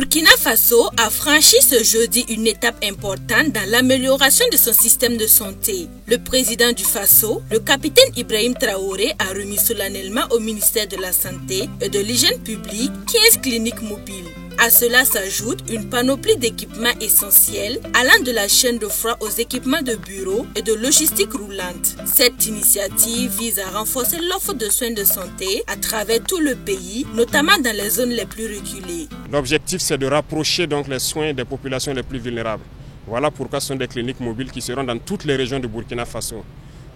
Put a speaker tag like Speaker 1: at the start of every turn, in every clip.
Speaker 1: Burkina Faso a franchi ce jeudi une étape importante dans l'amélioration de son système de santé. Le président du Faso, le capitaine Ibrahim Traoré, a remis solennellement au ministère de la Santé et de l'Hygiène publique 15 cliniques mobiles. À cela s'ajoute une panoplie d'équipements essentiels allant de la chaîne de froid aux équipements de bureau et de logistique roulante. Cette initiative vise à renforcer l'offre de soins de santé à travers tout le pays, notamment dans les zones les plus reculées.
Speaker 2: L'objectif, c'est de rapprocher donc les soins des populations les plus vulnérables. Voilà pourquoi ce sont des cliniques mobiles qui seront dans toutes les régions du Burkina Faso.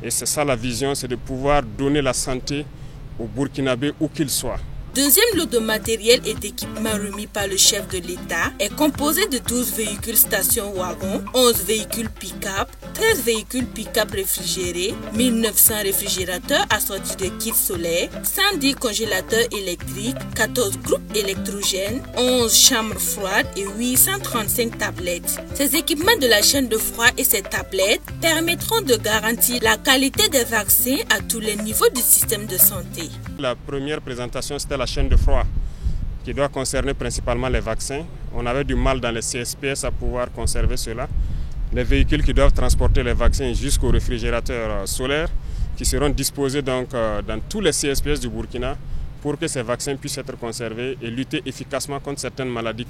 Speaker 2: Et c'est ça la vision, c'est de pouvoir donner la santé aux Burkinabés où qu'ils soient.
Speaker 1: Deuxième lot de matériel et d'équipements remis par le chef de l'État est composé de 12 véhicules station-wagon, 11 véhicules pick-up, 13 véhicules pick-up réfrigérés, 1900 réfrigérateurs assortis de kits solaires, 110 congélateurs électriques, 14 groupes électrogènes, 11 chambres froides et 835 tablettes. Ces équipements de la chaîne de froid et ces tablettes permettront de garantir la qualité des vaccins à tous les niveaux du système de santé.
Speaker 2: La première présentation, c'était la chaîne de froid qui doit concerner principalement les vaccins. On avait du mal dans les CSPS à pouvoir conserver cela. Les véhicules qui doivent transporter les vaccins jusqu'aux réfrigérateurs solaires qui seront disposés donc dans tous les CSPS du Burkina pour que ces vaccins puissent être conservés et lutter efficacement contre certaines maladies.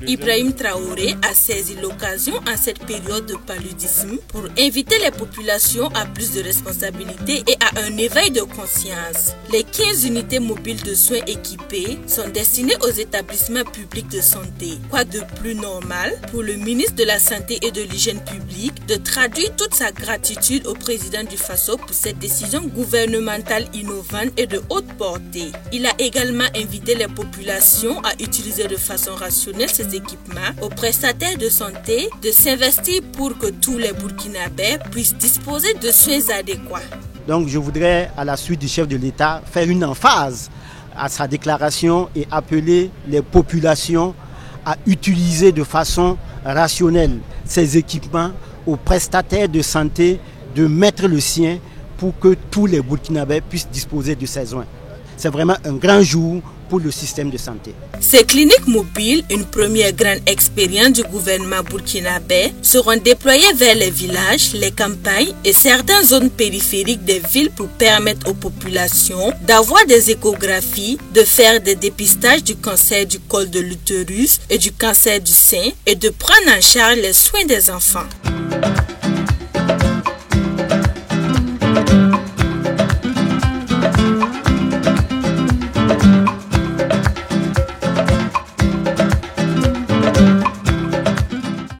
Speaker 1: Ibrahim Traoré a saisi l'occasion en cette période de paludisme pour inviter les populations à plus de responsabilités et à un éveil de conscience. Les 15 unités mobiles de soins équipées sont destinées aux établissements publics de santé. Quoi de plus normal pour le ministre de la Santé et de l'Hygiène publique de traduire toute sa gratitude au président du Faso pour cette décision gouvernementale innovante et de haute portée. Il a également invité les populations à utiliser de façon rationnelle ces équipements, aux prestataires de santé de s'investir pour que tous les Burkinabés puissent disposer de soins adéquats.
Speaker 3: Donc je voudrais, à la suite du chef de l'État, faire une emphase à sa déclaration et appeler les populations à utiliser de façon rationnelle ces équipements, aux prestataires de santé de mettre le sien pour que tous les Burkinabés puissent disposer de ces soins. C'est vraiment un grand jour pour le système de santé.
Speaker 1: Ces cliniques mobiles, une première grande expérience du gouvernement burkinabé, seront déployées vers les villages, les campagnes et certaines zones périphériques des villes pour permettre aux populations d'avoir des échographies, de faire des dépistages du cancer du col de l'utérus et du cancer du sein et de prendre en charge les soins des enfants.